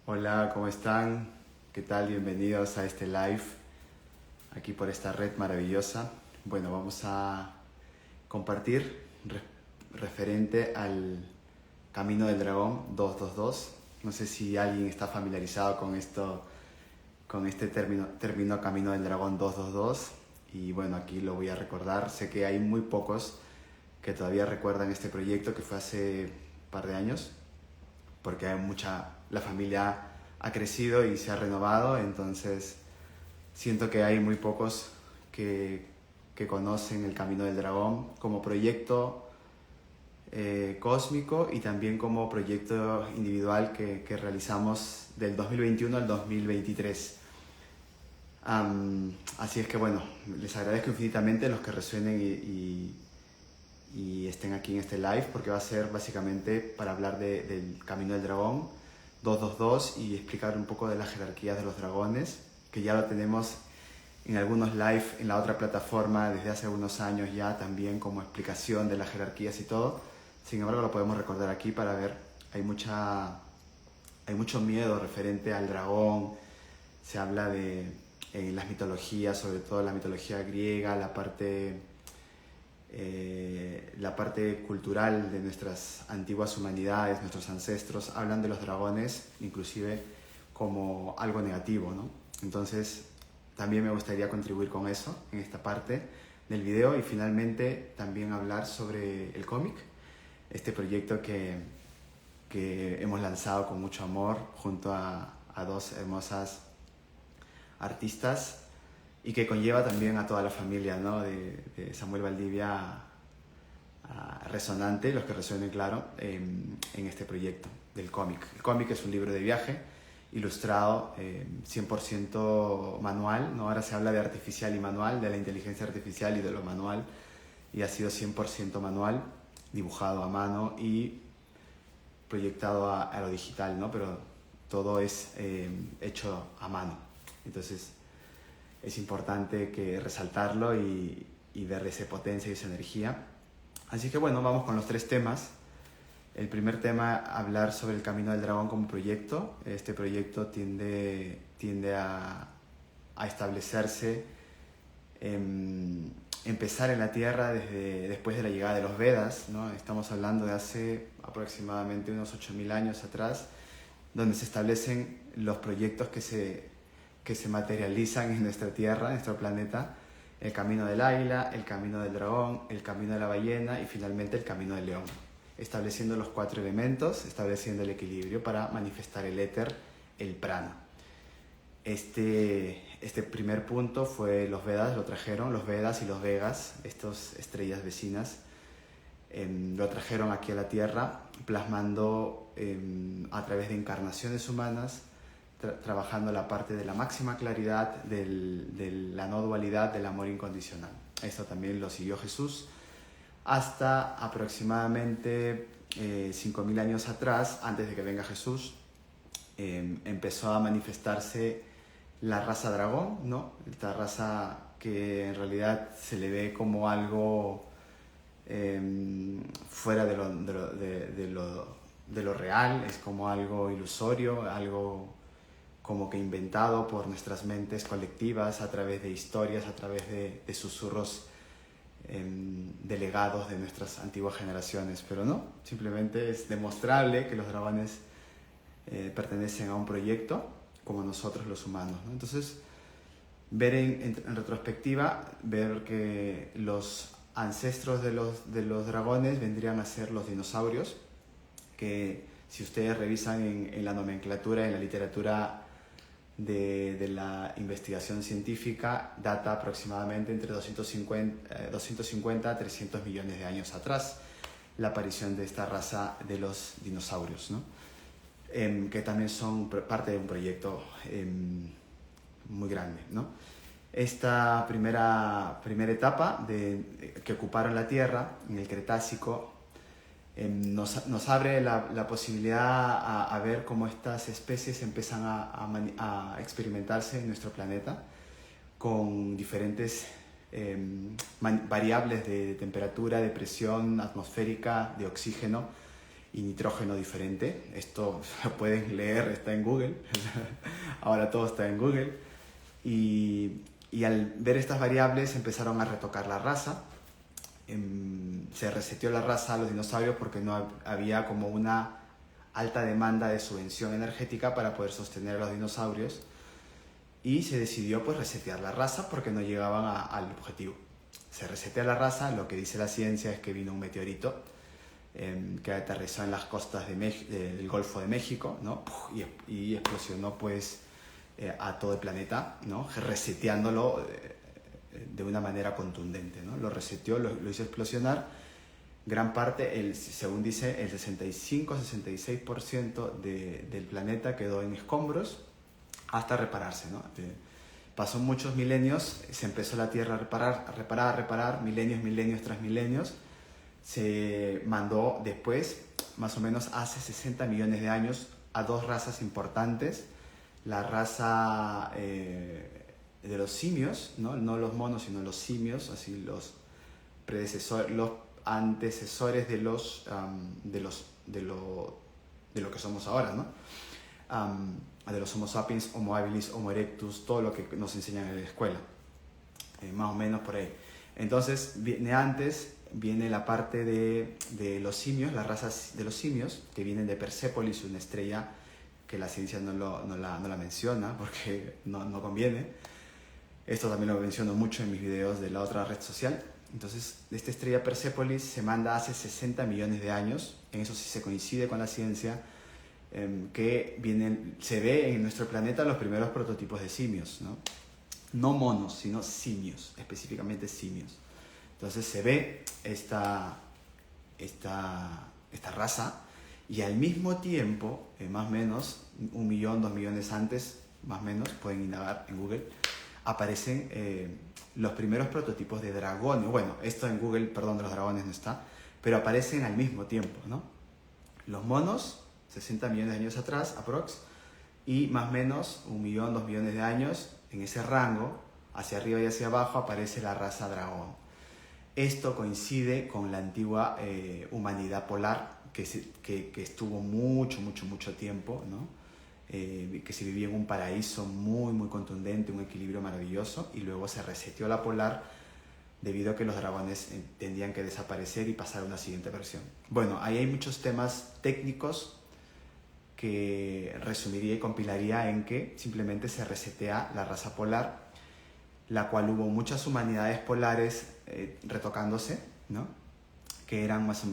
Hola, ¿cómo están? ¿Qué tal? Bienvenidos a este live, aquí por esta red maravillosa. Bueno, vamos a compartir referente al Camino del Dragón 222. No sé si alguien está familiarizado con esto, con este término Camino del Dragón 222. Y bueno, aquí lo voy a recordar. Sé que hay muy pocos que todavía recuerdan este proyecto que fue hace un par de años, porque la familia ha crecido y se ha renovado, entonces siento que hay muy pocos que conocen el Camino del Dragón como proyecto cósmico y también como proyecto individual que realizamos del 2021 al 2023. Así es que bueno, les agradezco infinitamente a los que resuenen y estén aquí en este live, porque va a ser básicamente para hablar del Camino del Dragón 222 y explicar un poco de las jerarquías de los dragones, que ya lo tenemos en algunos live en la otra plataforma desde hace unos años ya, también como explicación de las jerarquías y todo. Sin embargo, lo podemos recordar aquí para ver. Hay mucho miedo referente al dragón. Se habla de en las mitologías, sobre todo la mitología griega, la parte cultural de nuestras antiguas humanidades, nuestros ancestros, hablan de los dragones inclusive como algo negativo, ¿no? Entonces, también me gustaría contribuir con eso en esta parte del video y finalmente también hablar sobre el cómic, este proyecto que hemos lanzado con mucho amor junto a dos hermosas artistas y que conlleva también a toda la familia, ¿no? de Samuel Valdivia Resonante, los que resuenen, claro, en este proyecto del cómic. El cómic es un libro de viaje ilustrado, 100% manual, ¿no? Ahora se habla de artificial y manual, de la inteligencia artificial y de lo manual, y ha sido 100% manual, dibujado a mano y proyectado a lo digital, ¿no? Pero todo es hecho a mano. Entonces es importante resaltarlo y ver esa potencia y esa energía. Así que bueno, vamos con los tres temas. El primer tema, hablar sobre el Camino del Dragón como proyecto. Este proyecto tiende a establecerse, empezar en la Tierra después de la llegada de los Vedas, ¿no? Estamos hablando de hace aproximadamente unos 8.000 años atrás, donde se establecen los proyectos que se materializan en nuestra Tierra, en nuestro planeta: el camino del águila, el camino del dragón, el camino de la ballena y finalmente el camino del león, estableciendo los 4 elementos, estableciendo el equilibrio para manifestar el éter, el prana. Este primer punto fue los Vedas, lo trajeron los Vedas y los Vegas, estas estrellas vecinas, lo trajeron aquí a la Tierra, plasmando a través de encarnaciones humanas, trabajando la parte de la máxima claridad de la no dualidad del amor incondicional. Esto también lo siguió Jesús hasta aproximadamente 5.000 años atrás, antes de que venga Jesús. Empezó a manifestarse la raza dragón, ¿no? Esta raza que en realidad se le ve como algo fuera de lo real, es como algo ilusorio, algo como que inventado por nuestras mentes colectivas a través de historias, a través de susurros delegados de nuestras antiguas generaciones. Pero no, simplemente es demostrable que los dragones pertenecen a un proyecto como nosotros los humanos, ¿no? Entonces, ver en retrospectiva, ver que los ancestros de los dragones vendrían a ser los dinosaurios, que si ustedes revisan en la nomenclatura, en la literatura de la investigación científica, data aproximadamente entre 250 a 300 millones de años atrás la aparición de esta raza de los dinosaurios, ¿no? Que también son parte de un proyecto muy grande, ¿no? Esta primera etapa que ocuparon la Tierra en el Cretácico nos abre la posibilidad a ver cómo estas especies empiezan a experimentarse en nuestro planeta con diferentes variables de temperatura, de presión atmosférica, de oxígeno, y nitrógeno diferente. Esto lo pueden leer, está en Google. Ahora todo está en Google. Y al ver estas variables empezaron a retocar la raza. Se reseteó la raza a los dinosaurios porque no había como una alta demanda de subvención energética para poder sostener a los dinosaurios. Y se decidió pues resetear la raza porque no llegaban al objetivo. Se resetea la raza, lo que dice la ciencia es que vino un meteorito que aterrizó en las costas del Golfo de México, ¿no? Y explosionó pues a todo el planeta, ¿no? Reseteándolo de una manera contundente, ¿no? Lo reseteó, lo hizo explosionar. Gran parte, según dice, el 65-66% del planeta quedó en escombros hasta repararse, ¿no? Pasó muchos milenios, se empezó la Tierra a reparar, milenios tras milenios. Se mandó después, más o menos hace 60 millones de años, a dos razas importantes. La raza de los simios, ¿no? No los monos, sino los simios, así los antecesores de lo que somos ahora, ¿no? De los Homo sapiens, Homo habilis, Homo erectus, todo lo que nos enseñan en la escuela, más o menos por ahí. Entonces viene la parte de los simios, las razas de los simios, que vienen de Persépolis, una estrella que la ciencia no la menciona porque no conviene. Esto también lo menciono mucho en mis videos de la otra red social. Entonces, esta estrella Persépolis se manda hace 60 millones de años, en eso sí se coincide con la ciencia, que se ve en nuestro planeta los primeros prototipos de simios, ¿no? No monos, sino simios, específicamente simios. Entonces se ve esta raza y al mismo tiempo, más o menos, 1 millón, 2 millones antes, más o menos, pueden indagar en Google, aparecen los primeros prototipos de dragones. Bueno, esto en Google, perdón, de los dragones no está, pero aparecen al mismo tiempo, ¿no? Los monos, 60 millones de años atrás, aprox, y más o menos 1 millón, 2 millones de años, en ese rango, hacia arriba y hacia abajo, aparece la raza dragón. Esto coincide con la antigua humanidad polar, que estuvo mucho tiempo, ¿no? Que se vivía en un paraíso muy contundente, un equilibrio maravilloso, y luego se reseteó la polar debido a que los dragones tendrían que desaparecer y pasar a una siguiente versión. Bueno, ahí hay muchos temas técnicos que resumiría y compilaría en que simplemente se resetea la raza polar, la cual hubo muchas humanidades polares retocándose, ¿no? Que eran más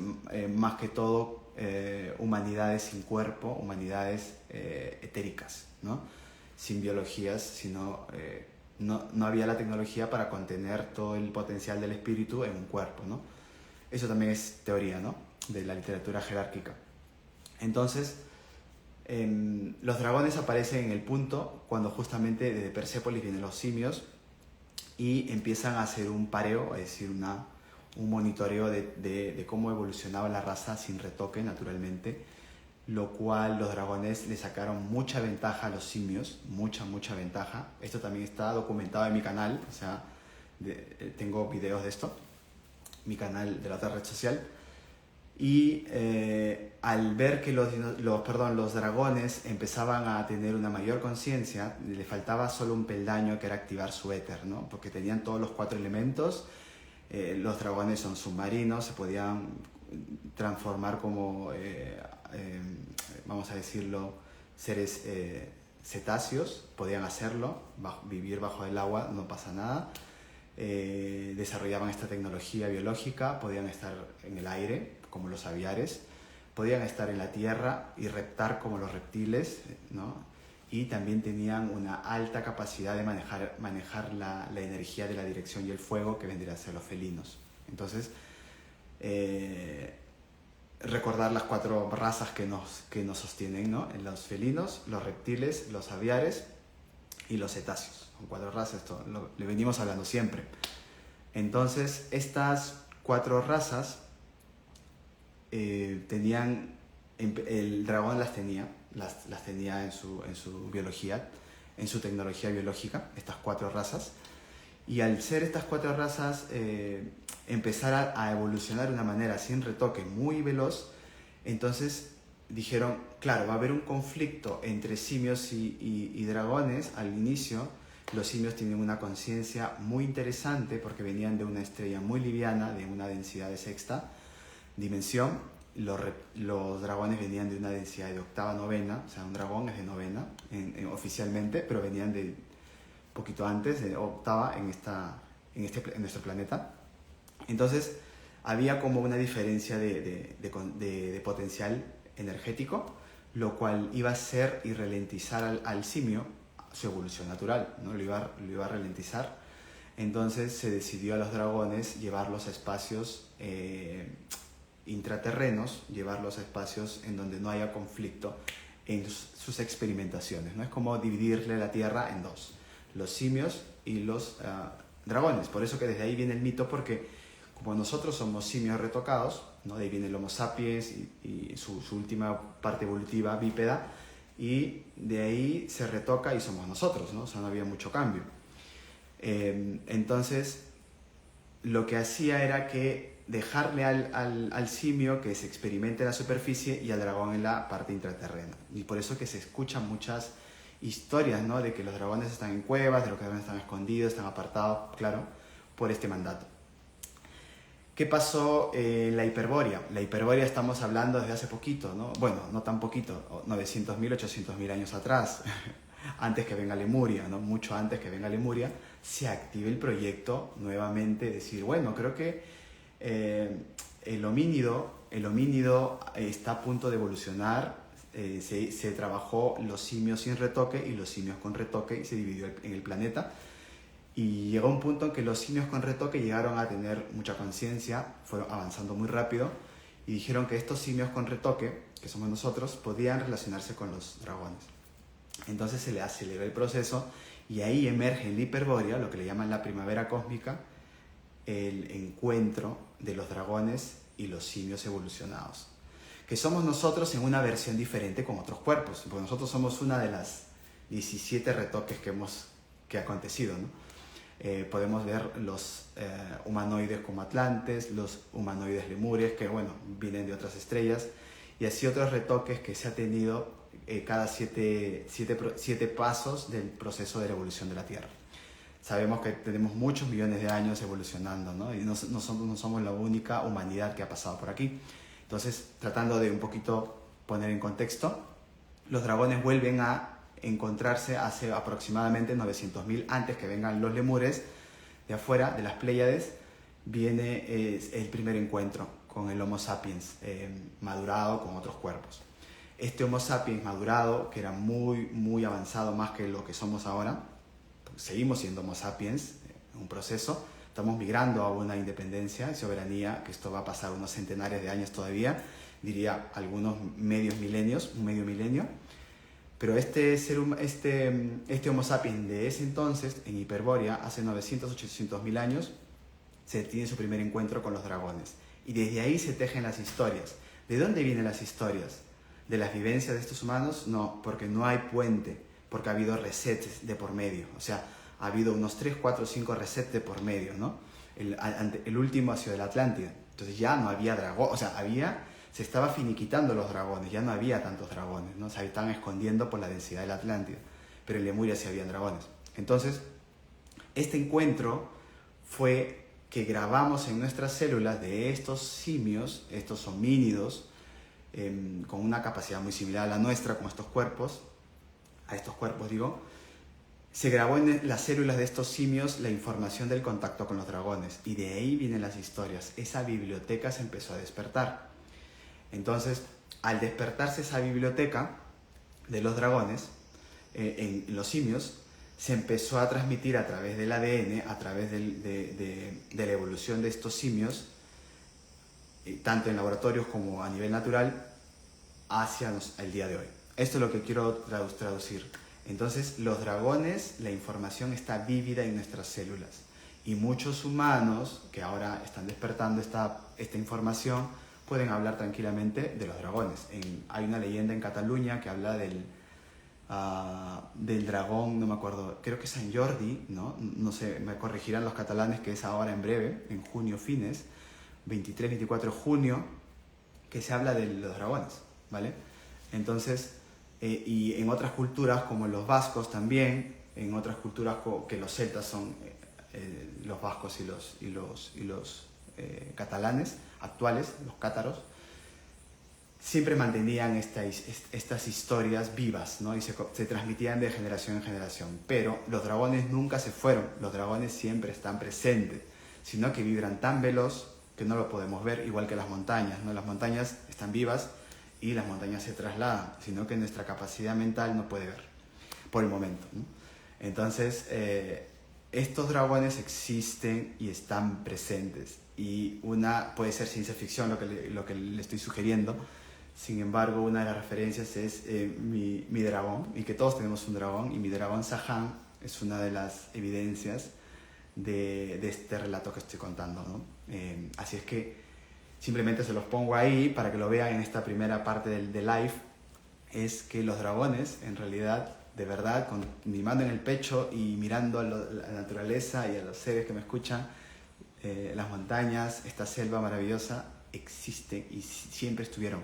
que todo humanidades sin cuerpo, humanidades etéricas, ¿no? Sin biologías, sino no había la tecnología para contener todo el potencial del espíritu en un cuerpo, ¿no? Eso también es teoría, ¿no? De la literatura jerárquica. Entonces, los dragones aparecen en el punto cuando justamente desde Persépolis vienen los simios y empiezan a hacer un pareo, es decir, un monitoreo de cómo evolucionaba la raza sin retoque naturalmente, lo cual los dragones le sacaron mucha ventaja a los simios, mucha ventaja. Esto también está documentado en mi canal, o sea, tengo videos de esto, mi canal de la otra red social. Y al ver que los dragones empezaban a tener una mayor conciencia, le faltaba solo un peldaño, que era activar su éter, ¿no? Porque tenían todos los 4 elementos. Los dragones son submarinos, se podían transformar como, vamos a decirlo, seres cetáceos, podían hacerlo, vivir bajo el agua, no pasa nada. Desarrollaban esta tecnología biológica, podían estar en el aire, como los aviares, podían estar en la tierra y reptar como los reptiles, ¿no? Y también tenían una alta capacidad de manejar la energía de la dirección y el fuego, que vendrían a ser los felinos. Entonces, recordar las 4 razas que nos sostienen, ¿no? Los felinos, los reptiles, los aviares y los cetáceos. Son 4 razas, esto le venimos hablando siempre. Entonces, estas 4 razas el dragón las tenía en su biología, en su tecnología biológica, estas 4 razas. Y al ser estas 4 razas empezar a evolucionar de una manera sin retoque muy veloz, Entonces dijeron, claro, va a haber un conflicto entre simios y dragones al inicio. Los simios tienen una conciencia muy interesante porque venían de una estrella muy liviana, de una densidad de sexta dimensión. Los dragones venían de una densidad de octava, novena, o sea, un dragón es de novena oficialmente, pero venían de poquito antes, de octava en nuestro planeta. Entonces, había como una diferencia de potencial energético, lo cual iba a hacer y ralentizar al simio su evolución natural, ¿no? Lo iba a ralentizar. Entonces se decidió a los dragones llevarlos a espacios intraterrenos, llevarlos a espacios en donde no haya conflicto en sus experimentaciones, ¿no? Es como dividirle la Tierra en dos, los simios y los dragones. Por eso que desde ahí viene el mito, porque como nosotros somos simios retocados, ¿no? De ahí viene el Homo sapiens y su última parte evolutiva bípeda, y de ahí se retoca y somos nosotros, ¿no? O sea, no había mucho cambio. Entonces, lo que hacía era que dejarle al simio que se experimente en la superficie y al dragón en la parte intraterrena. Y por eso que se escuchan muchas historias, ¿no? De que los dragones están en cuevas, de que los dragones están escondidos, están apartados, claro, por este mandato. ¿Qué pasó en la Hiperbórea? La Hiperbórea estamos hablando desde hace poquito, ¿no? Bueno, no tan poquito, 900.000, 800.000 años atrás, antes que venga Lemuria, ¿no? Mucho antes que venga Lemuria, se active el proyecto nuevamente, decir, bueno, creo que el homínido está a punto de evolucionar. Se trabajó los simios sin retoque y los simios con retoque y se dividió en el planeta. Y llegó un punto en que los simios con retoque llegaron a tener mucha conciencia, fueron avanzando muy rápido y dijeron que estos simios con retoque, que somos nosotros, podían relacionarse con los dragones. Entonces se le aceleró el proceso y ahí emerge en la Hiperbórea, lo que le llaman la primavera cósmica, el encuentro de los dragones y los simios evolucionados, que somos nosotros en una versión diferente con otros cuerpos, porque nosotros somos una de las 17 retoques que ha acontecido, ¿no? Podemos ver los humanoides como atlantes, los humanoides lemures, que bueno, vienen de otras estrellas, y así otros retoques que se ha tenido cada siete pasos del proceso de la evolución de la Tierra. Sabemos que tenemos muchos millones de años evolucionando, ¿no? Y no somos la única humanidad que ha pasado por aquí. Entonces, tratando de un poquito poner en contexto, los dragones vuelven a encontrarse hace aproximadamente 900.000 antes que vengan los lemures de afuera, de las Pléyades. Viene el primer encuentro con el Homo sapiens madurado con otros cuerpos. Este Homo sapiens madurado, que era muy, muy avanzado, más que lo que somos ahora, seguimos siendo Homo sapiens, un proceso, estamos migrando a una independencia y soberanía, que esto va a pasar unos centenares de años todavía, diría algunos medio milenio. Pero este Homo sapiens de ese entonces, en Hiperbórea, hace 900, 800.000 años, se tiene su primer encuentro con los dragones. Y desde ahí se tejen las historias. ¿De dónde vienen las historias? ¿De las vivencias de estos humanos? No, porque no hay puente, porque ha habido resets de por medio. O sea, ha habido unos 3, 4, 5 resets de por medio, ¿no? El último ha sido el Atlántida. Entonces ya no había dragón, o sea, se estaba finiquitando los dragones, ya no había tantos dragones, ¿no? Se estaban escondiendo por la densidad de la Atlántida, pero en Lemuria sí habían dragones. Entonces, este encuentro fue que grabamos en nuestras células de estos simios, estos homínidos, con una capacidad muy similar a la nuestra, con estos cuerpos, se grabó en las células de estos simios la información del contacto con los dragones, y de ahí vienen las historias. Esa biblioteca se empezó a despertar. Entonces, al despertarse esa biblioteca de los dragones, en los simios, se empezó a transmitir a través del ADN, a través de la evolución de estos simios, tanto en laboratorios como a nivel natural, hacia el día de hoy. Esto es lo que quiero traducir. Entonces, los dragones, la información está vívida en nuestras células. Y muchos humanos que ahora están despertando esta información pueden hablar tranquilamente de los dragones. Hay una leyenda en Cataluña que habla del dragón, no me acuerdo, creo que es Sant Jordi, ¿no? No sé, me corregirán los catalanes, que es ahora en breve, en junio fines, 23-24 de junio, que se habla de los dragones, ¿vale? Entonces, y en otras culturas como los vascos también, en otras culturas que los celtas son los vascos y los catalanes actuales, los cátaros, siempre mantenían estas historias vivas, ¿no? Y se transmitían de generación en generación. Pero los dragones nunca se fueron, los dragones siempre están presentes, sino que vibran tan veloz que no lo podemos ver, igual que las montañas, ¿no? Las montañas están vivas y las montañas se trasladan, sino que nuestra capacidad mental no puede ver, por el momento, ¿no? Entonces, estos dragones existen y están presentes. Y una puede ser ciencia ficción lo que le estoy sugiriendo. Sin embargo, una de las referencias es mi dragón, y que todos tenemos un dragón, y mi dragón Sahán es una de las evidencias de este relato que estoy contando, ¿no? Así es que simplemente se los pongo ahí para que lo vean en esta primera parte del live. Es que los dragones, en realidad, de verdad, con mi mano en el pecho y mirando a la naturaleza y a los seres que me escuchan, las montañas, esta selva maravillosa, existen y siempre estuvieron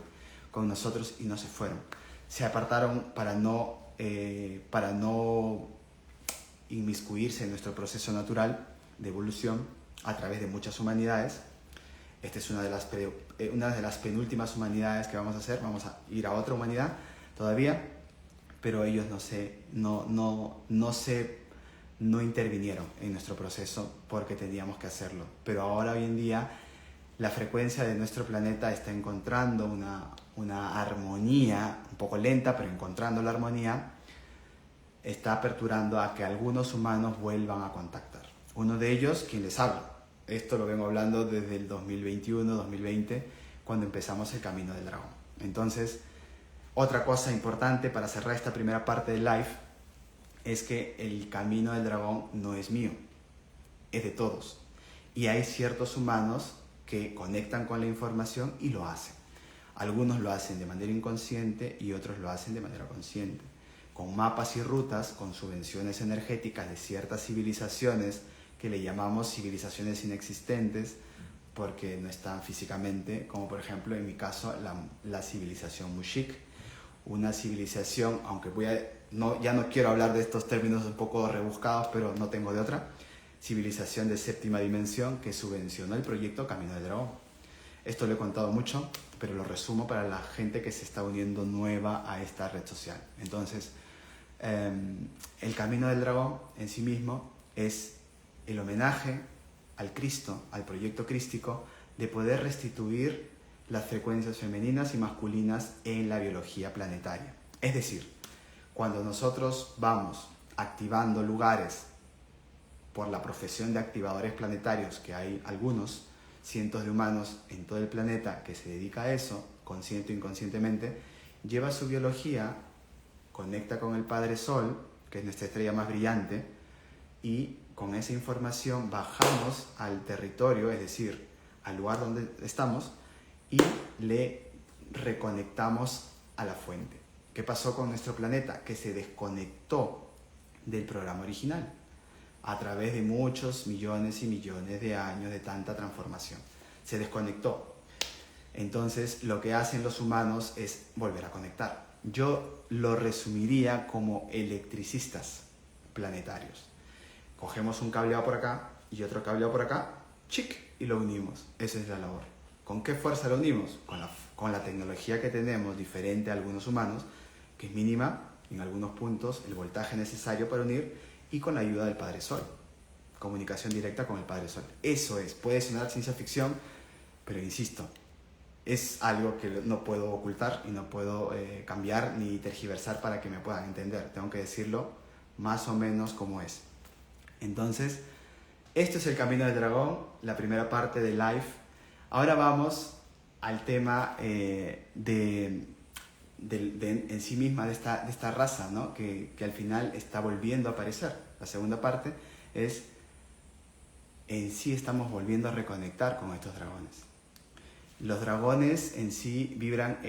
con nosotros y no se fueron. Se apartaron para no inmiscuirse en nuestro proceso natural de evolución a través de muchas humanidades. Esta es una de las penúltimas humanidades que vamos a hacer. Vamos a ir a otra humanidad todavía, pero ellos no intervinieron en nuestro proceso porque teníamos que hacerlo. Pero ahora, hoy en día, la frecuencia de nuestro planeta está encontrando una armonía, un poco lenta, pero encontrando la armonía, está aperturando a que algunos humanos vuelvan a contactar. Uno de ellos, quien les habla. Esto lo vengo hablando desde el 2021, 2020, cuando empezamos el Camino del Dragón. Entonces, otra cosa importante para cerrar esta primera parte del live es que el Camino del Dragón no es mío, es de todos. Y hay ciertos humanos que conectan con la información y lo hacen. Algunos lo hacen de manera inconsciente y otros lo hacen de manera consciente, con mapas y rutas, con subvenciones energéticas de ciertas civilizaciones que le llamamos civilizaciones inexistentes porque no están físicamente, como por ejemplo en mi caso la civilización Mushik, una civilización, aunque ya no quiero hablar de estos términos un poco rebuscados, pero no tengo de otra, civilización de séptima dimensión que subvencionó el proyecto Camino del Dragón. Esto lo he contado mucho, pero lo resumo para la gente que se está uniendo nueva a esta red social. Entonces, el Camino del Dragón en sí mismo es el homenaje al Cristo, al proyecto crístico, de poder restituir las frecuencias femeninas y masculinas en la biología planetaria. Es decir, cuando nosotros vamos activando lugares por la profesión de activadores planetarios, que hay algunos cientos de humanos en todo el planeta que se dedica a eso, consciente o inconscientemente, lleva su biología, conecta con el Padre Sol, que es nuestra estrella más brillante, y con esa información bajamos al territorio, es decir, al lugar donde estamos, y le reconectamos a la fuente. ¿Qué pasó con nuestro planeta? Que se desconectó del programa original a través de muchos millones y millones de años de tanta transformación. Se desconectó. Entonces, lo que hacen los humanos es volver a conectar. Yo lo resumiría como electricistas planetarios. Cogemos un cableado por acá y otro cableado por acá, ¡chic!, y lo unimos. Esa es la labor. ¿Con qué fuerza lo unimos? Con la tecnología que tenemos, diferente a algunos humanos, que es mínima en algunos puntos, el voltaje necesario para unir, y con la ayuda del Padre Sol. Comunicación directa con el Padre Sol. Eso es. Puede sonar ciencia ficción, pero insisto, es algo que no puedo ocultar y no puedo cambiar ni tergiversar para que me puedan entender. Tengo que decirlo más o menos como es. Entonces, esto es el Camino del Dragón, la primera parte del live. Ahora vamos al tema en sí misma de esta raza, ¿no? que al final está volviendo a aparecer. La segunda parte es, en sí estamos volviendo a reconectar con estos dragones. Los dragones en sí vibran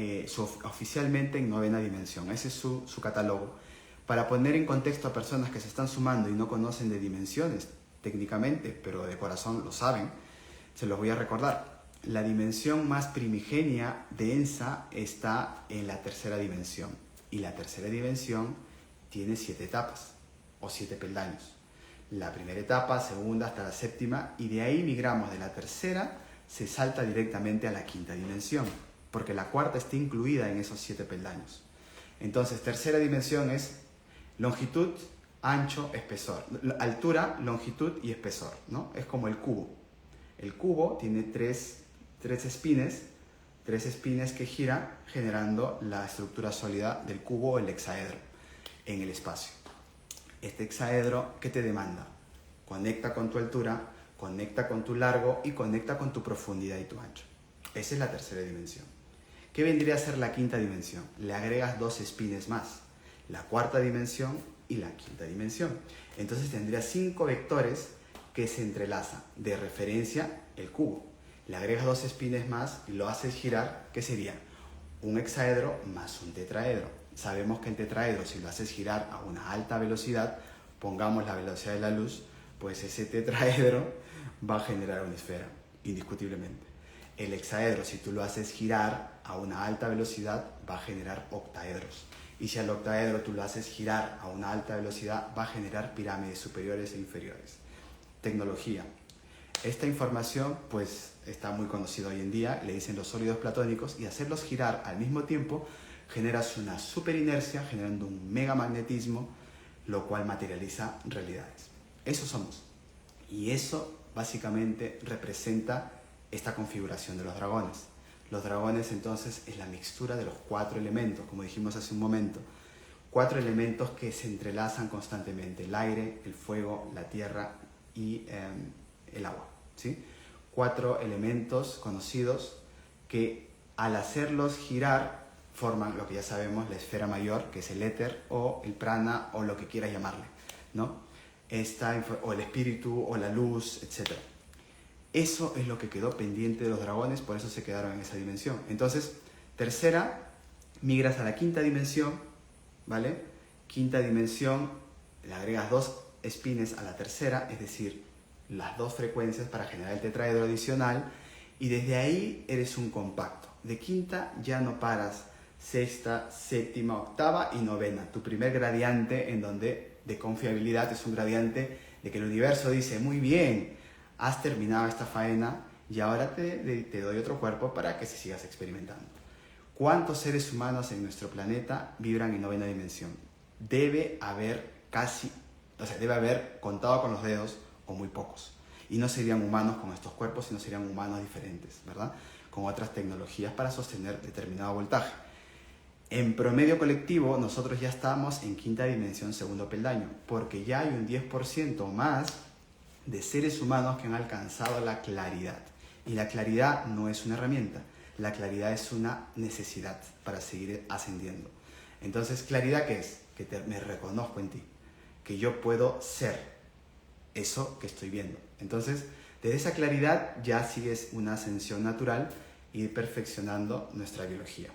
oficialmente en 9ª dimensión. Ese es su catálogo. Para poner en contexto a personas que se están sumando y no conocen de dimensiones técnicamente, pero de corazón lo saben, se los voy a recordar. la dimensión más primigenia, densa, está en la tercera dimensión. Y la tercera dimensión tiene 7 etapas o 7 peldaños. La primera etapa, segunda hasta la séptima, y de ahí migramos de la tercera, se salta directamente a la quinta dimensión, porque la cuarta está incluida en esos 7 peldaños. Entonces, tercera dimensión es longitud, ancho, espesor. Altura, longitud y espesor, ¿no? Es como el cubo. El cubo tiene tres espines que giran generando la estructura sólida del cubo o el hexaedro en el espacio. Este hexaedro, ¿qué te demanda? Conecta con tu altura, conecta con tu largo y conecta con tu profundidad y tu ancho. Esa es la tercera dimensión. ¿Qué vendría a ser la quinta dimensión? Le agregas 2 espines más, la cuarta dimensión y la quinta dimensión. Entonces tendrías 5 vectores que se entrelazan. De referencia, el cubo. Le agregas 2 espines más y lo haces girar, ¿qué sería? Un hexaedro más un tetraedro. Sabemos que el tetraedro, si lo haces girar a una alta velocidad, pongamos la velocidad de la luz, pues ese tetraedro va a generar una esfera, indiscutiblemente. El hexaedro, si tú lo haces girar a una alta velocidad, va a generar octaedros. Y si al octaedro tú lo haces girar a una alta velocidad, va a generar pirámides superiores e inferiores. Tecnología. Esta información pues está muy conocida hoy en día, le dicen los sólidos platónicos, y hacerlos girar al mismo tiempo generas una superinercia, generando un megamagnetismo, lo cual materializa realidades. Eso somos. Y eso básicamente representa esta configuración de los dragones. Los dragones entonces es la mixtura de los 4 elementos, como dijimos hace un momento. 4 elementos que se entrelazan constantemente: el aire, el fuego, la tierra y el agua, ¿sí? 4 elementos conocidos que al hacerlos girar forman lo que ya sabemos, la esfera mayor, que es el éter o el prana o lo que quieras llamarle, ¿no? O el espíritu o la luz, etc. Eso es lo que quedó pendiente de los dragones, por eso se quedaron en esa dimensión. Entonces, tercera, migras a la quinta dimensión, ¿vale? Quinta dimensión, le agregas 2 espines a la tercera, es decir, las 2 frecuencias para generar el tetraedro adicional, y desde ahí eres un compacto. De quinta ya no paras, sexta, séptima, octava y novena. Tu primer gradiente en donde de confiabilidad es un gradiente de que el universo dice: muy bien, has terminado esta faena y ahora te doy otro cuerpo para que se sigas experimentando. ¿Cuántos seres humanos en nuestro planeta vibran en novena dimensión? Debe haber contado con los dedos o muy pocos. Y no serían humanos con estos cuerpos, sino serían humanos diferentes, ¿verdad? Con otras tecnologías para sostener determinado voltaje. En promedio colectivo, nosotros ya estamos en quinta dimensión, segundo peldaño, porque ya hay un 10% más de seres humanos que han alcanzado la claridad. Y la claridad no es una herramienta, la claridad es una necesidad para seguir ascendiendo. Entonces, ¿claridad qué es? Que me reconozco en ti, que yo puedo ser eso que estoy viendo. Entonces, desde esa claridad ya sigues una ascensión natural y ir perfeccionando nuestra biología.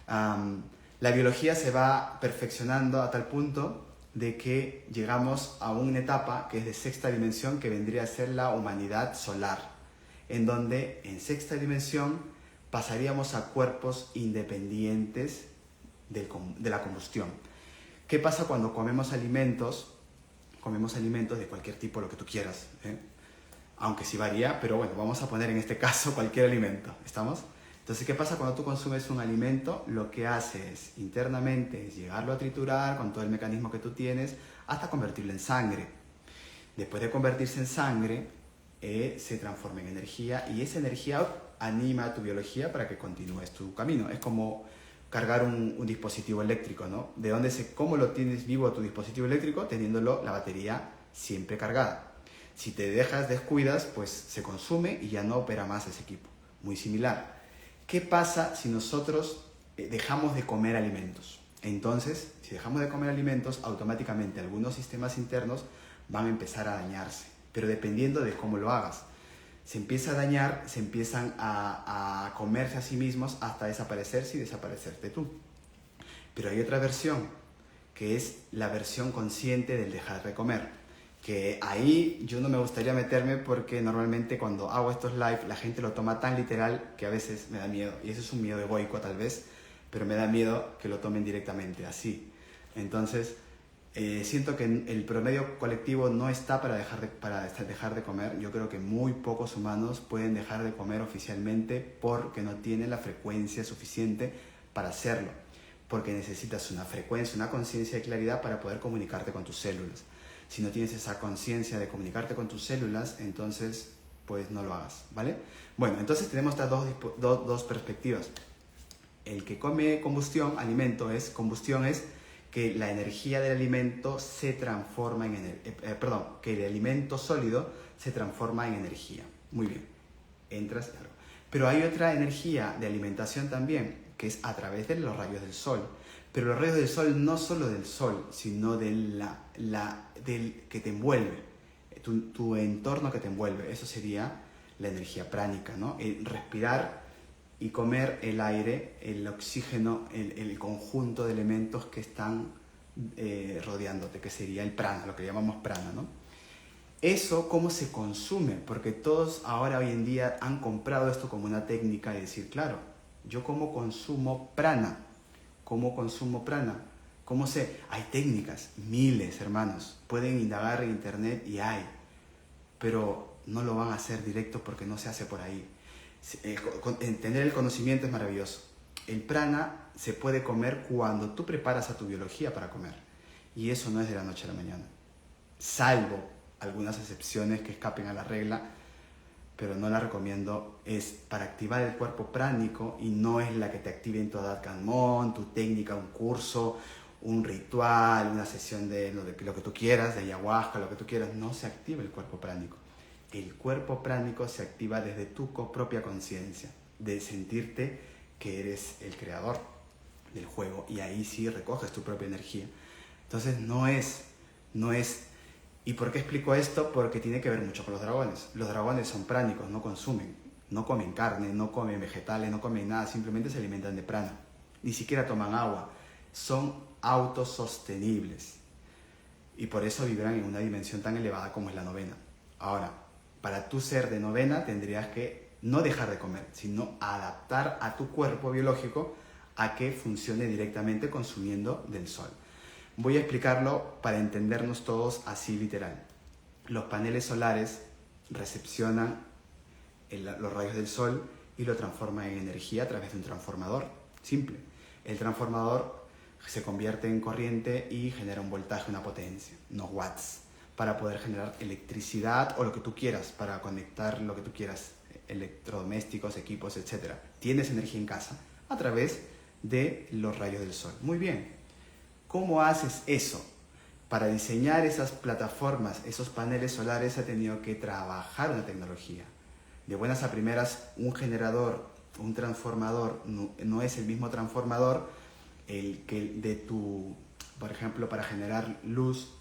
La biología se va perfeccionando a tal punto de que llegamos a una etapa que es de sexta dimensión, que vendría a ser la humanidad solar, en donde en sexta dimensión pasaríamos a cuerpos independientes de la combustión. ¿Qué pasa cuando comemos alimentos? Comemos alimentos de cualquier tipo, lo que tú quieras, aunque sí varía, pero bueno, vamos a poner en este caso cualquier alimento, ¿estamos? Entonces, ¿qué pasa cuando tú consumes un alimento? Lo que haces internamente es llegarlo a triturar con todo el mecanismo que tú tienes hasta convertirlo en sangre. Después de convertirse en sangre, se transforma en energía, y esa energía anima a tu biología para que continúes tu camino. Es como cargar un dispositivo eléctrico, ¿no? ¿Cómo lo tienes vivo tu dispositivo eléctrico? Teniéndolo la batería siempre cargada. Si te descuidas, pues se consume y ya no opera más ese equipo. Muy similar. ¿Qué pasa si nosotros dejamos de comer alimentos? Entonces, si dejamos de comer alimentos, automáticamente algunos sistemas internos van a empezar a dañarse, pero dependiendo de cómo lo hagas. Se empieza a dañar, se empiezan a comerse a sí mismos hasta desaparecerse y desaparecerte tú. Pero hay otra versión, que es la versión consciente del dejar de comer. que ahí yo no me gustaría meterme porque normalmente cuando hago estos live la gente lo toma tan literal que a veces me da miedo, y eso es un miedo egoico tal vez, pero me da miedo que lo tomen directamente así. Entonces siento que el promedio colectivo no está para dejar de comer. Yo creo que muy pocos humanos pueden dejar de comer oficialmente porque no tienen la frecuencia suficiente para hacerlo, porque necesitas una frecuencia, una conciencia de claridad para poder comunicarte con tus células. Si no tienes esa conciencia de comunicarte con tus células, entonces pues no lo hagas, ¿vale? Bueno, entonces tenemos estas dos perspectivas. El que come combustión, combustión es que la energía del alimento se transforma que el alimento sólido se transforma en energía. Muy bien, entras en algo. Pero hay otra energía de alimentación también, que es a través de los rayos del sol. Pero los rayos del sol no solo del sol, sino del que te envuelve, tu entorno que te envuelve. Eso sería la energía pránica, ¿no? El respirar y comer el aire, el oxígeno, el conjunto de elementos que están rodeándote, que sería el prana, lo que llamamos prana, ¿no? Eso, ¿cómo se consume? Porque todos ahora hoy en día han comprado esto como una técnica de decir, claro, yo cómo consumo prana. ¿Cómo consumo prana? ¿Cómo sé? Hay técnicas, miles, hermanos. Pueden indagar en internet y hay, pero no lo van a hacer directo porque no se hace por ahí. Tener el conocimiento es maravilloso. El prana se puede comer cuando tú preparas a tu biología para comer. Y eso no es de la noche a la mañana. Salvo algunas excepciones que escapen a la regla, pero no la recomiendo. Es para activar el cuerpo pránico y no es la que te active en tu Adat Kanmon, tu técnica, un curso, un ritual, una sesión de lo que tú quieras, de ayahuasca, lo que tú quieras. No se activa el cuerpo pránico. El cuerpo pránico se activa desde tu propia conciencia, de sentirte que eres el creador del juego, y ahí sí recoges tu propia energía. Entonces no es. ¿Y por qué explico esto? Porque tiene que ver mucho con los dragones. Los dragones son pránicos, no consumen, no comen carne, no comen vegetales, no comen nada, simplemente se alimentan de prana. Ni siquiera toman agua. Son autosostenibles. Y por eso vibran en una dimensión tan elevada como es la novena. Ahora, para tú ser de novena tendrías que no dejar de comer, sino adaptar a tu cuerpo biológico a que funcione directamente consumiendo del sol. Voy a explicarlo para entendernos todos así literal. Los paneles solares recepcionan los rayos del sol y lo transforman en energía a través de un transformador simple. El transformador se convierte en corriente y genera un voltaje, una potencia, unos watts, para poder generar electricidad o lo que tú quieras, para conectar lo que tú quieras, electrodomésticos, equipos, etc. Tienes energía en casa a través de los rayos del sol. Muy bien. ¿Cómo haces eso? Para diseñar esas plataformas, esos paneles solares, ha tenido que trabajar una tecnología. De buenas a primeras, un generador, un transformador, no es el mismo transformador el que por ejemplo, para generar luz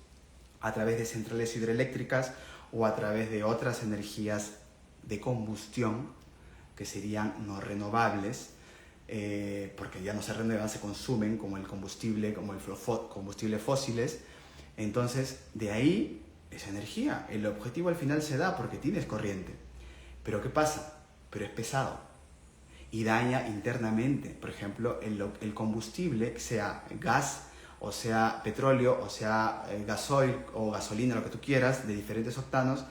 a través de centrales hidroeléctricas o a través de otras energías de combustión que serían no renovables, porque ya no se renuevan, se consumen como el combustible, como el combustible fósiles. Entonces, de ahí esa energía, el objetivo al final se da porque tienes corriente. Pero ¿qué pasa? Pero es pesado y daña internamente. Por ejemplo, el combustible, sea gas, o sea petróleo, o sea gasoil o gasolina, lo que tú quieras, de diferentes octanos,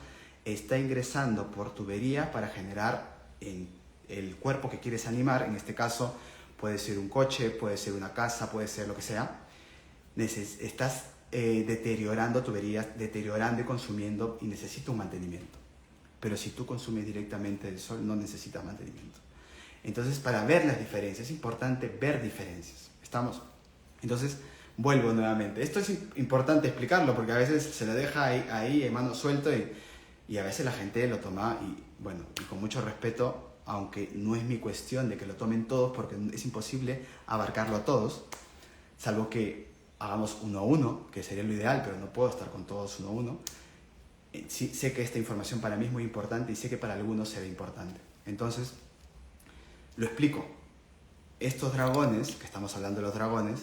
está ingresando por tuberías para generar el cuerpo que quieres animar. En este caso puede ser un coche, puede ser una casa, puede ser lo que sea. Estás deteriorando tuberías, deteriorando y consumiendo, y necesita un mantenimiento. Pero si tú consumes directamente del sol, no necesitas mantenimiento. Entonces, para ver las diferencias, es importante ver diferencias. ¿Estamos? Entonces, vuelvo nuevamente. Esto es importante explicarlo porque a veces se lo deja ahí en mano suelto y a veces la gente lo toma y con mucho respeto, aunque no es mi cuestión de que lo tomen todos porque es imposible abarcarlo a todos, salvo que hagamos uno a uno, que sería lo ideal, pero no puedo estar con todos uno a uno. Sí, sé que esta información para mí es muy importante y sé que para algunos será importante. Entonces, lo explico. Estos dragones, que estamos hablando de los dragones,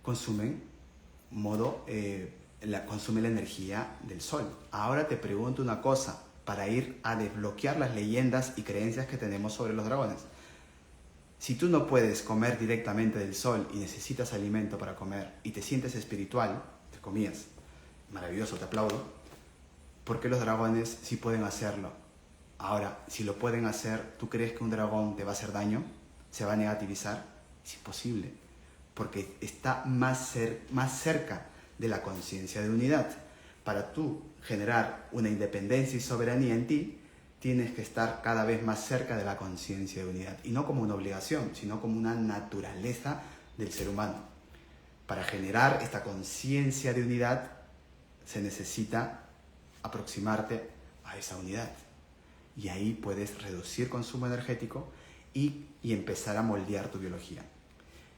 consumen modo consume la energía del sol. Ahora te pregunto una cosa, para ir a desbloquear las leyendas y creencias que tenemos sobre los dragones. Si tú no puedes comer directamente del sol y necesitas alimento para comer y te sientes espiritual, te comías, maravilloso, te aplaudo, ¿por qué los dragones sí pueden hacerlo? Ahora, si lo pueden hacer, ¿tú crees que un dragón te va a hacer daño? ¿Se va a negativizar? Es imposible, porque está más cerca de la conciencia de unidad. Para tú generar una independencia y soberanía en ti, tienes que estar cada vez más cerca de la conciencia de unidad. Y no como una obligación, sino como una naturaleza del ser humano. Para generar esta conciencia de unidad, se necesita aproximarte a esa unidad. Y ahí puedes reducir consumo energético y empezar a moldear tu biología.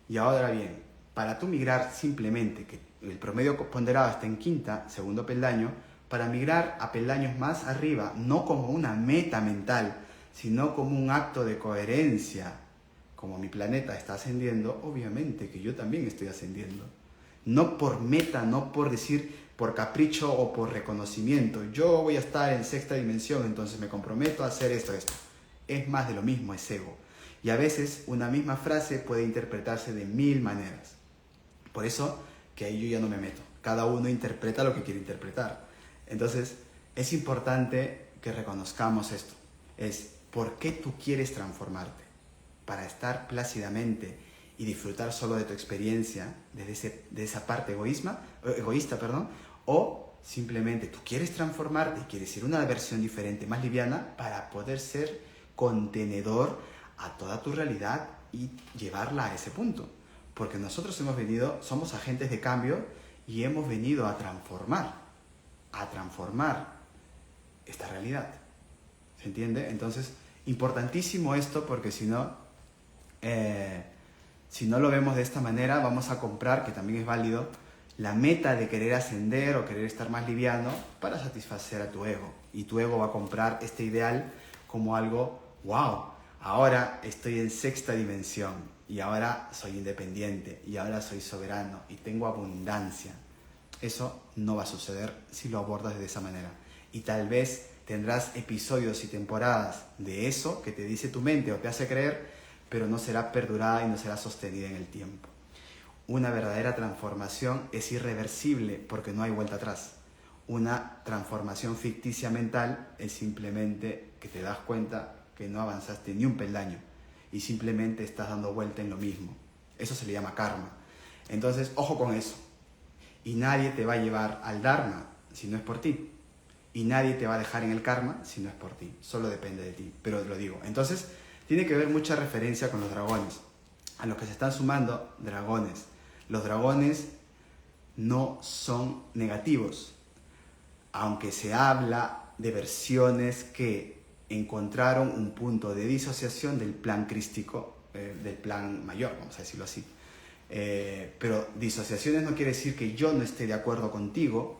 Y ahora bien, para tú migrar simplemente, que el promedio ponderado está en quinta, segundo peldaño, para migrar a peldaños más arriba, no como una meta mental, sino como un acto de coherencia, como mi planeta está ascendiendo, obviamente que yo también estoy ascendiendo. No por meta, no por decir, por capricho o por reconocimiento. Yo voy a estar en sexta dimensión, entonces me comprometo a hacer esto. Es más de lo mismo, es ego. Y a veces una misma frase puede interpretarse de 1000 maneras. Por eso que ahí yo ya no me meto. Cada uno interpreta lo que quiere interpretar. Entonces, es importante que reconozcamos esto. Es, ¿por qué tú quieres transformarte? ¿Para estar plácidamente y disfrutar solo de tu experiencia, de esa parte egoísta, o simplemente tú quieres transformarte y quieres ir a una versión diferente, más liviana, para poder ser contenedor a toda tu realidad y llevarla a ese punto? Porque nosotros somos agentes de cambio y hemos venido a transformar esta realidad. ¿Se entiende? Entonces, importantísimo esto, porque si no lo vemos de esta manera, vamos a comprar, que también es válido, la meta de querer ascender o querer estar más liviano para satisfacer a tu ego. Y tu ego va a comprar este ideal como algo, wow, ahora estoy en sexta dimensión y ahora soy independiente y ahora soy soberano y tengo abundancia. Eso no va a suceder si lo abordas de esa manera. Y tal vez tendrás episodios y temporadas de eso que te dice tu mente o te hace creer, pero no será perdurada y no será sostenida en el tiempo. Una verdadera transformación es irreversible porque no hay vuelta atrás. Una transformación ficticia mental es simplemente que te das cuenta que no avanzaste ni un peldaño y simplemente estás dando vuelta en lo mismo. Eso se le llama karma. Entonces, ojo con eso. Y nadie te va a llevar al Dharma si no es por ti. Y nadie te va a dejar en el karma si no es por ti. Solo depende de ti, pero lo digo. Entonces, tiene que haber mucha referencia con los dragones. A los que se están sumando, dragones. Los dragones no son negativos. Aunque se habla de versiones que encontraron un punto de disociación del plan crístico, del plan mayor, vamos a decirlo así. Pero disociaciones no quiere decir que yo no esté de acuerdo contigo,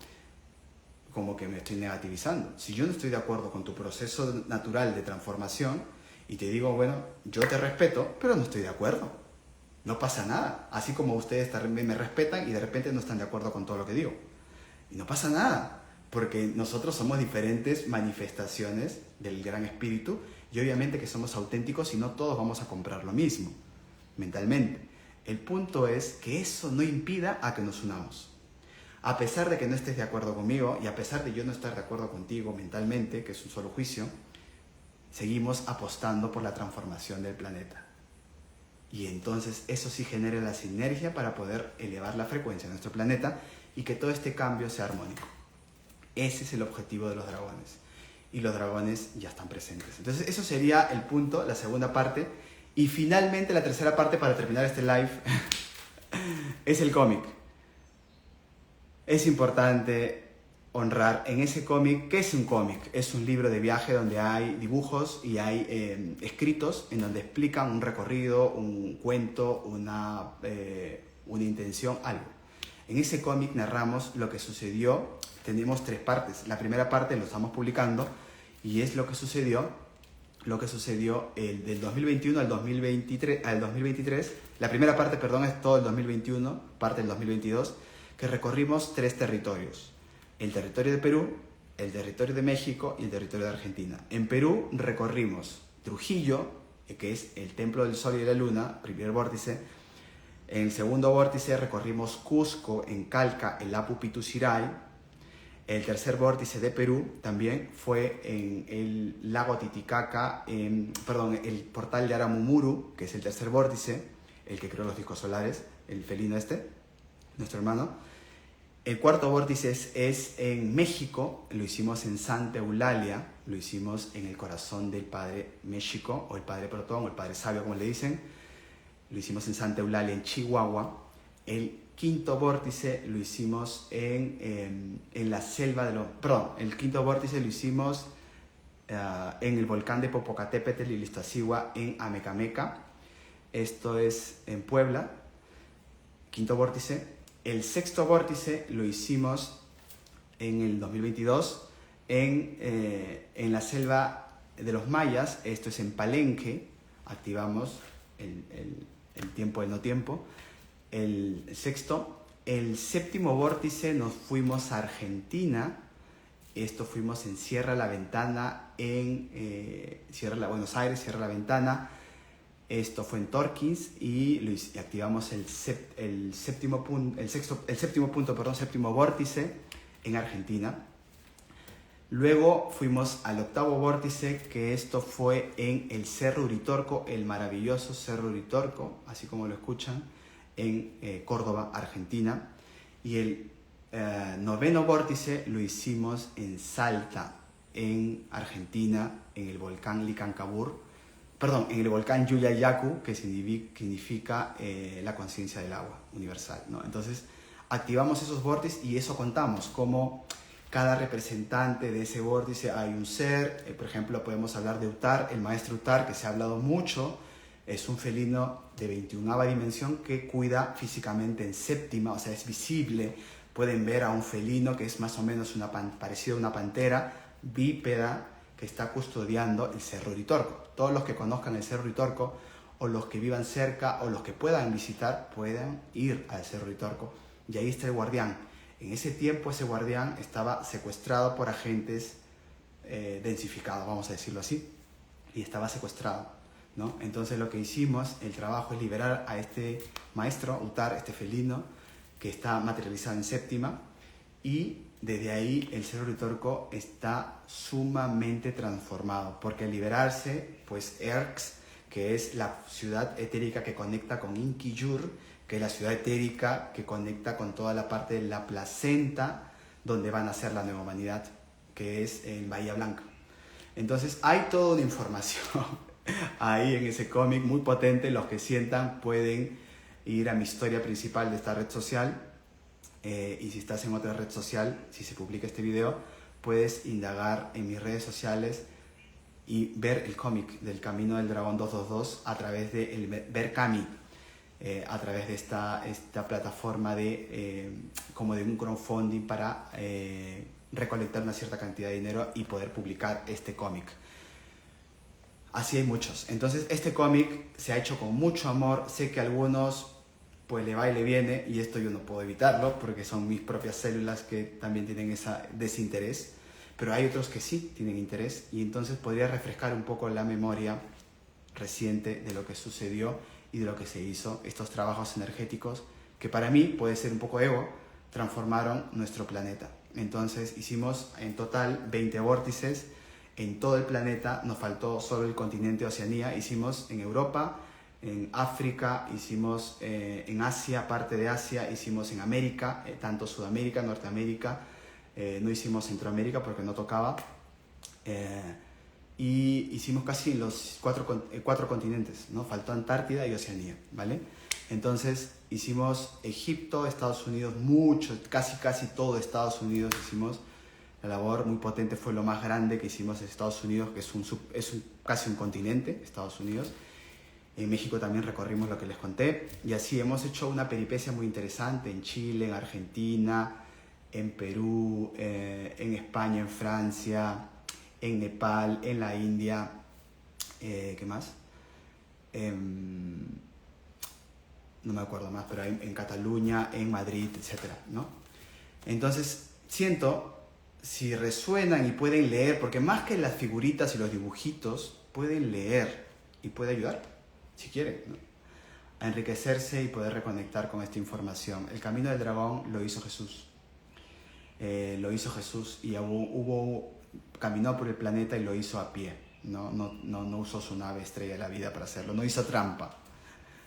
como que me estoy negativizando. Si yo no estoy de acuerdo con tu proceso natural de transformación y te digo, bueno, yo te respeto, pero no estoy de acuerdo. No pasa nada. Así como ustedes también me respetan y de repente no están de acuerdo con todo lo que digo. Y no pasa nada, porque nosotros somos diferentes manifestaciones del Gran Espíritu y obviamente que somos auténticos y no todos vamos a comprar lo mismo, mentalmente. El punto es que eso no impida a que nos unamos. A pesar de que no estés de acuerdo conmigo y a pesar de yo no estar de acuerdo contigo mentalmente, que es un solo juicio, seguimos apostando por la transformación del planeta. Y entonces eso sí genera la sinergia para poder elevar la frecuencia de nuestro planeta y que todo este cambio sea armónico. Ese es el objetivo de los dragones. Y los dragones ya están presentes. Entonces eso sería el punto, la segunda parte. Y finalmente la tercera parte para terminar este live es el cómic. Es importante honrar en ese cómic. ¿Qué es un cómic? Es un libro de viaje donde hay dibujos y hay escritos en donde explican un recorrido, un cuento, una intención, algo. En ese cómic narramos lo que sucedió. Tenemos 3 partes. La primera parte lo estamos publicando y es lo que sucedió del 2021 al 2023. La primera parte, perdón, es todo el 2021, parte del 2022, que recorrimos 3 territorios. El territorio de Perú, el territorio de México y el territorio de Argentina. En Perú recorrimos Trujillo, que es el Templo del Sol y de la Luna, primer vórtice. En el segundo vórtice recorrimos Cusco, en Calca, el Apu Pituciray. El tercer vórtice de Perú también fue en el lago Titicaca, el portal de Aramumuru, que es el tercer vórtice, el que creó los discos solares, el felino nuestro hermano. El cuarto vórtice es en México, lo hicimos en Santa Eulalia, lo hicimos en el corazón del Padre México, o el Padre Protón, o el Padre Sabio, como le dicen. Lo hicimos en Santa Eulalia, en Chihuahua. El quinto vórtice lo hicimos en la selva de los... Perdón, el quinto vórtice lo hicimos en el volcán de Popocatépetl y Iztaccíhuatl en Amecameca. Esto es en Puebla. Quinto vórtice. El sexto vórtice lo hicimos en el 2022 en la selva de los mayas. Esto es en Palenque. Activamos el tiempo del no tiempo. El sexto. El séptimo vórtice nos fuimos a Argentina. Esto fuimos en Sierra La Ventana, Buenos Aires, Sierra La Ventana. Esto fue en Torquins y activamos el séptimo vórtice en Argentina. Luego fuimos al octavo vórtice, que esto fue en el Cerro Uritorco, el maravilloso Cerro Uritorco, así como lo escuchan, en Córdoba, Argentina. Y el noveno vórtice lo hicimos en Salta, en Argentina, en el volcán en el volcán Yuyayacu, que significa la conciencia del agua universal, ¿no? Entonces, activamos esos vórtices y eso contamos, como cada representante de ese vórtice hay un ser. Por ejemplo, podemos hablar de Utar, el maestro Utar, que se ha hablado mucho. Es un felino de 21ª dimensión que cuida físicamente en séptima, o sea, es visible. Pueden ver a un felino que es más o menos parecido a una pantera bípeda, que está custodiando el Cerro Uritorco. Todos los que conozcan el Cerro Uritorco, o los que vivan cerca, o los que puedan visitar, puedan ir al Cerro Uritorco. Y ahí está el guardián. En ese tiempo ese guardián estaba secuestrado por agentes densificados, vamos a decirlo así, y estaba secuestrado, ¿no? Entonces lo que hicimos, el trabajo, es liberar a este maestro, Utar, este felino, que está materializado en séptima, y desde ahí el Cerro Uritorco está sumamente transformado, porque al liberarse, pues Erx, que es la ciudad etérica que conecta con Inquillur, que es la ciudad etérica que conecta con toda la parte de la placenta, donde van a nacer la nueva humanidad, que es en Bahía Blanca. Entonces hay toda una información ahí en ese cómic muy potente. Los que sientan pueden ir a mi historia principal de esta red social. Y si estás en otra red social, si se publica este video, puedes indagar en mis redes sociales y ver el cómic del Camino del Dragón 222 a través de Berkami, a través de esta plataforma como de un crowdfunding para recolectar una cierta cantidad de dinero y poder publicar este cómic. Así hay muchos. Entonces este cómic se ha hecho con mucho amor. Sé que a algunos pues le va y le viene, y esto yo no puedo evitarlo porque son mis propias células que también tienen ese desinterés, pero hay otros que sí tienen interés, y entonces podría refrescar un poco la memoria reciente de lo que sucedió y de lo que se hizo. Estos trabajos energéticos, que para mí puede ser un poco ego, transformaron nuestro planeta. Entonces hicimos en total 20 vórtices en todo el planeta. Nos faltó solo el continente Oceanía. Hicimos en Europa, en África, hicimos en Asia, parte de Asia, hicimos en América, tanto Sudamérica, Norteamérica, no hicimos Centroamérica porque no tocaba, y hicimos casi en los cuatro continentes, ¿no? Faltó Antártida y Oceanía, ¿vale? Entonces hicimos Egipto, Estados Unidos, casi todo Estados Unidos hicimos. La labor muy potente, fue lo más grande que hicimos en Estados Unidos, que es casi un continente, Estados Unidos. En México también recorrimos lo que les conté, y así hemos hecho una peripecia muy interesante en Chile, en Argentina, en Perú, en España, en Francia, en Nepal, en la India, ¿qué más? no me acuerdo más, pero hay en Cataluña, en Madrid, etcétera, ¿no? Entonces, siento, si resuenan y pueden leer, porque más que las figuritas y los dibujitos, pueden leer y puede ayudar, si quieren, ¿no? A enriquecerse y poder reconectar con esta información. El camino del dragón lo hizo Jesús. Lo hizo Jesús y caminó por el planeta y lo hizo a pie. No usó su nave estrella de la vida para hacerlo. No hizo trampa.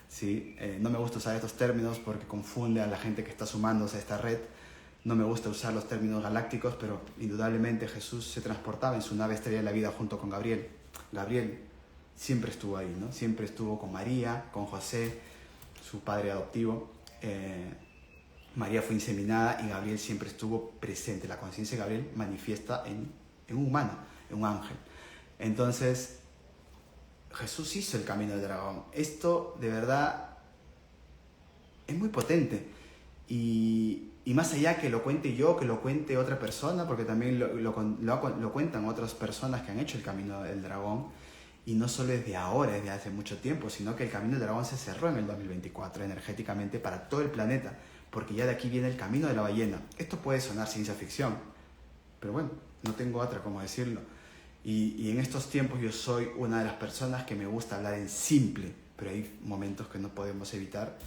¿Sí? No me gusta usar estos términos porque confunde a la gente que está sumándose a esta red. No me gusta usar los términos galácticos, pero indudablemente Jesús se transportaba en su nave estrella de la vida junto con Gabriel. Gabriel siempre estuvo ahí, ¿no? Siempre estuvo con María, con José, su padre adoptivo. María fue inseminada y Gabriel siempre estuvo presente. La conciencia de Gabriel manifiesta en un humano, en un ángel. Entonces, Jesús hizo el camino del dragón. Esto, de verdad, es muy potente. Y más allá que lo cuente yo, que lo cuente otra persona, porque también lo cuentan otras personas que han hecho el camino del dragón, y no solo es de ahora, es de hace mucho tiempo, sino que el camino del dragón se cerró en el 2024 energéticamente para todo el planeta, porque ya de aquí viene el camino de la ballena. Esto puede sonar ciencia ficción, pero bueno, no tengo otra como decirlo. Y en estos tiempos yo soy una de las personas que me gusta hablar en simple, pero hay momentos que no podemos evitar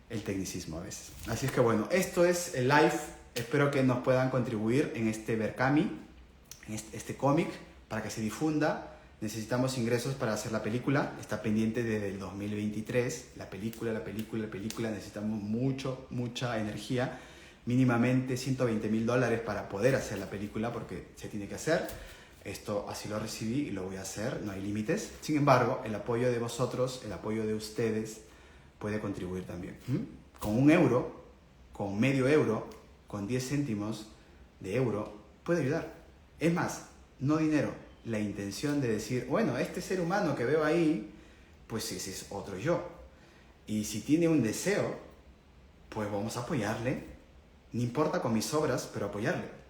el tecnicismo a veces. Así es que bueno, esto es el live. Espero que nos puedan contribuir en este Berkami, en este cómic, para que se difunda. Necesitamos ingresos para hacer la película. Está pendiente desde el 2023. La película. Necesitamos mucha energía. Mínimamente $120,000 para poder hacer la película, porque se tiene que hacer. Esto así lo recibí y lo voy a hacer. No hay límites. Sin embargo, el apoyo de vosotros, el apoyo de ustedes, puede contribuir también. Con €1, con medio euro, con 10 céntimos de euro, puede ayudar. Es más, no dinero, la intención de decir, bueno, este ser humano que veo ahí, pues ese es otro yo. Y si tiene un deseo, pues vamos a apoyarle. No importa con mis obras, pero apoyarle.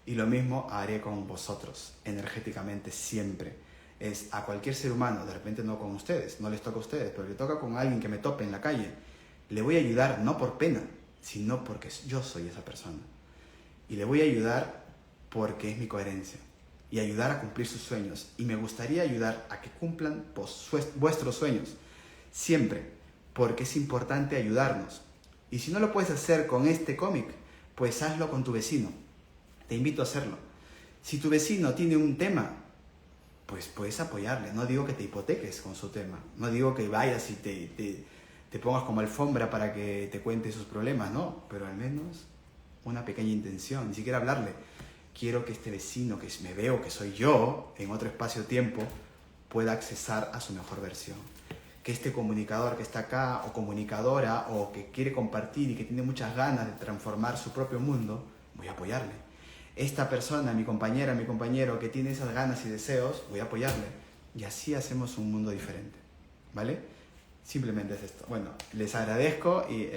Y lo mismo haré con vosotros, energéticamente siempre. Es a cualquier ser humano, de repente no con ustedes, no les toca a ustedes, pero le toca con alguien que me tope en la calle. Le voy a ayudar no por pena, sino porque yo soy esa persona. Y le voy a ayudar porque es mi coherencia. Y ayudar a cumplir sus sueños. Y me gustaría ayudar a que cumplan vuestros sueños. Siempre. Porque es importante ayudarnos. Y si no lo puedes hacer con este cómic, pues hazlo con tu vecino. Te invito a hacerlo. Si tu vecino tiene un tema, pues puedes apoyarle. No digo que te hipoteques con su tema. No digo que vayas y te pongas como alfombra para que te cuente sus problemas, no. Pero al menos una pequeña intención. Ni siquiera hablarle. Quiero que este vecino, que me veo que soy yo, en otro espacio-tiempo, pueda accesar a su mejor versión. Que este comunicador que está acá, o comunicadora, o que quiere compartir y que tiene muchas ganas de transformar su propio mundo, voy a apoyarle. Esta persona, mi compañera, mi compañero, que tiene esas ganas y deseos, voy a apoyarle. Y así hacemos un mundo diferente, ¿vale? Simplemente es esto. Bueno, les agradezco y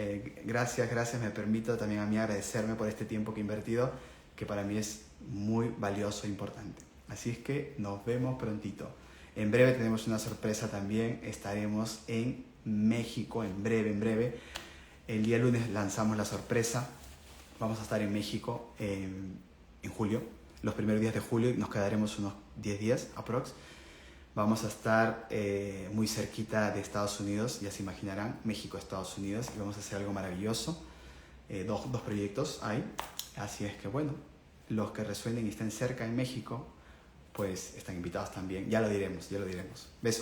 gracias, me permito también a mí agradecerme por este tiempo que he invertido, que para mí es muy valioso e importante. Así es que nos vemos prontito. En breve tenemos una sorpresa también. Estaremos en México, en breve. El día lunes lanzamos la sorpresa. Vamos a estar en México en julio, los primeros días de julio, y nos quedaremos unos 10 días aprox. Vamos a estar muy cerquita de Estados Unidos, ya se imaginarán, México, Estados Unidos, y vamos a hacer algo maravilloso. Dos proyectos hay, así es que bueno, los que resuenen y estén cerca en México, pues están invitados también. Ya lo diremos. Besos.